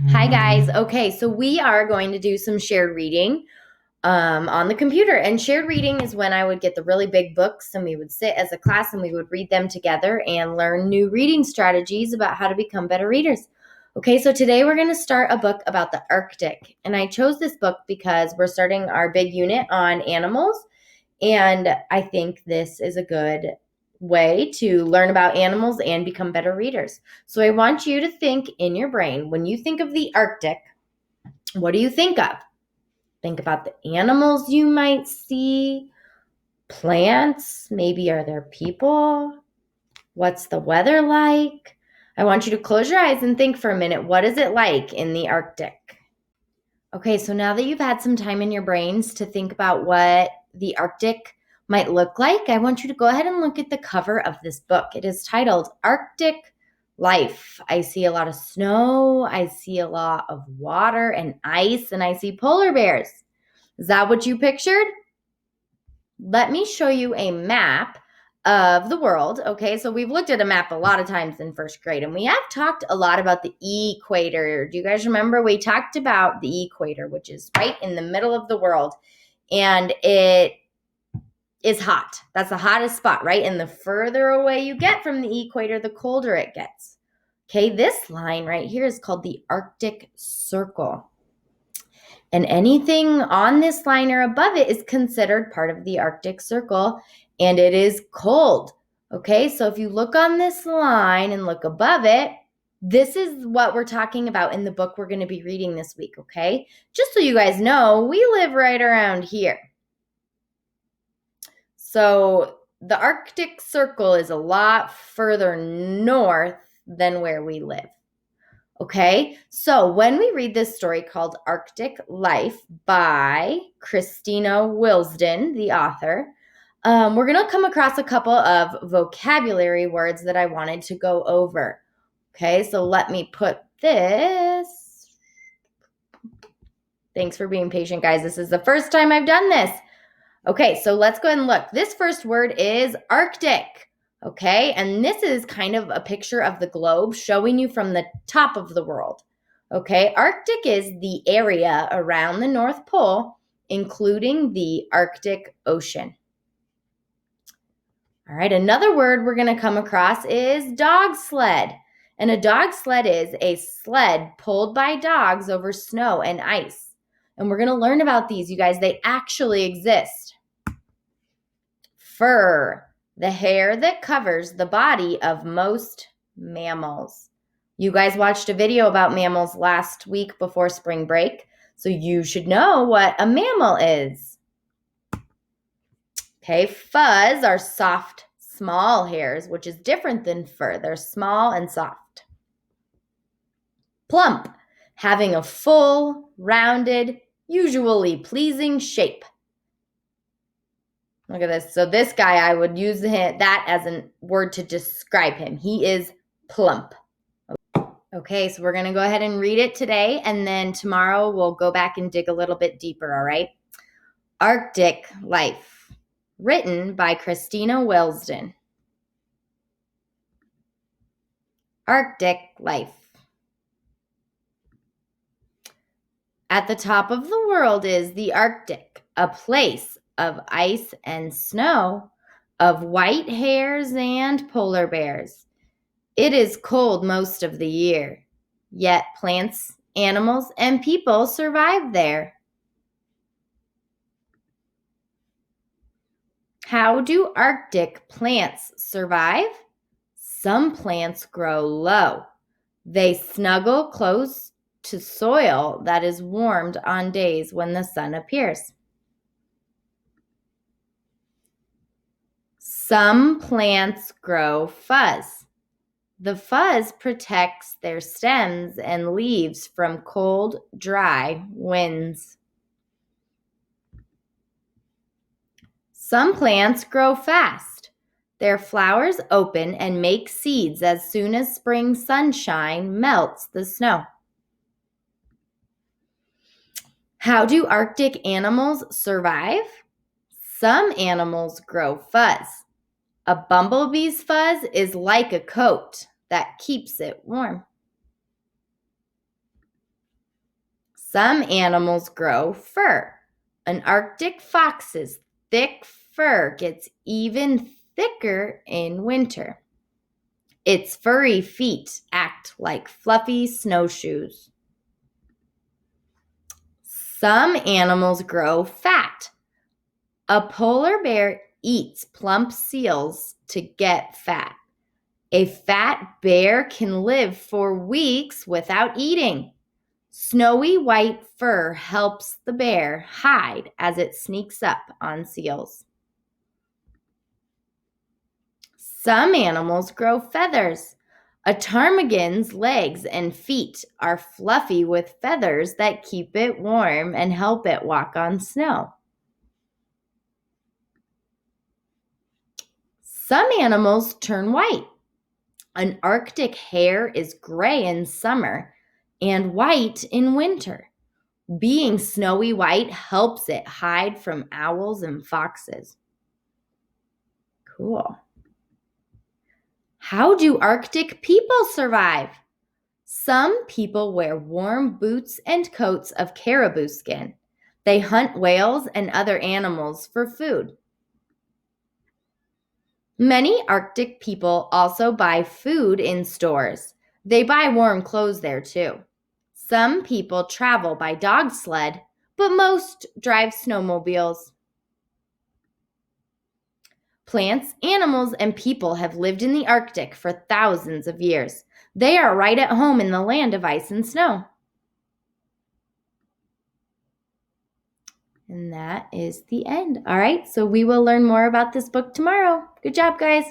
Hi, guys. Okay, so we are going to do some shared reading on the computer. And shared reading is when I would get the really big books and we would sit as a class and we would read them together and learn new reading strategies about how to become better readers. Okay, so today we're going to start a book about the Arctic. And I chose this book because we're starting our big unit on animals. And I think this is a good way to learn about animals and become better readers. So I want you to think in your brain, when you think of the Arctic, what do you think of? Think about the animals you might see, plants, maybe are there people? What's the weather like? I want you to close your eyes and think for a minute, what is it like in the Arctic? Okay, so now that you've had some time in your brains to think about what the Arctic might look like, I want you to go ahead and look at the cover of this book. It is titled Arctic Life. I see a lot of snow, I see a lot of water and ice, and I see polar bears. Is that what you pictured? Let me show you a map of the world. Okay, so we've looked at a map a lot of times in first grade, and we have talked a lot about the equator. Do you guys remember? We talked about the equator, which is right in the middle of the world, and it is hot. That's the hottest spot, right? And the further away you get from the equator, the colder it gets. Okay, this line right here is called the Arctic Circle. And anything on this line or above it is considered part of the Arctic Circle, and it is cold. Okay, so if you look on this line and look above it, this is what we're talking about in the book we're going to be reading this week, okay? Just so you guys know, we live right around here. So the Arctic Circle is a lot further north than where we live. Okay, so when we read this story called Arctic Life by Christina Wilsden, the author, we're going to come across a couple of vocabulary words that I wanted to go over. Okay, so let me put this. Thanks for being patient, guys. This is the first time I've done this. Okay, so let's go ahead and look. This first word is Arctic. Okay, and this is kind of a picture of the globe showing you from the top of the world. Okay, Arctic is the area around the North Pole, including the Arctic Ocean. All right, another word we're going to come across is dog sled. And a dog sled is a sled pulled by dogs over snow and ice. And we're going to learn about these, you guys. They actually exist. Fur, the hair that covers the body of most mammals. You guys watched a video about mammals last week before spring break, so you should know what a mammal is. Okay, fuzz are soft, small hairs, which is different than fur. They're small and soft. Plump, having a full, rounded, usually pleasing shape. Look at this. So this guy, I would use that as a word to describe him. He is plump. Okay, so we're going to go ahead and read it today, and then tomorrow we'll go back and dig a little bit deeper, all right? Arctic Life, written by Christina Wilsden. Arctic Life. At the top of the world is the Arctic, a place of ice and snow, of white hares and polar bears. It is cold most of the year, yet plants, animals, and people survive there. How do Arctic plants survive? Some plants grow low. They snuggle close to soil that is warmed on days when the sun appears. Some plants grow fuzz. The fuzz protects their stems and leaves from cold, dry winds. Some plants grow fast. Their flowers open and make seeds as soon as spring sunshine melts the snow. How do Arctic animals survive? Some animals grow fuzz. A bumblebee's fuzz is like a coat that keeps it warm. Some animals grow fur. An Arctic fox's thick fur gets even thicker in winter. Its furry feet act like fluffy snowshoes. Some animals grow fat. A polar bear eats plump seals to get fat. A fat bear can live for weeks without eating. Snowy white fur helps the bear hide as it sneaks up on seals. Some animals grow feathers. A ptarmigan's legs and feet are fluffy with feathers that keep it warm and help it walk on snow. Some animals turn white. An Arctic hare is gray in summer and white in winter. Being snowy white helps it hide from owls and foxes. Cool. How do Arctic people survive? Some people wear warm boots and coats of caribou skin. They hunt whales and other animals for food. Many Arctic people also buy food in stores. They buy warm clothes there too. Some people travel by dog sled, but most drive snowmobiles. Plants, animals, and people have lived in the Arctic for thousands of years. They are right at home in the land of ice and snow. And that is the end. All right, so we will learn more about this book tomorrow. Good job, guys.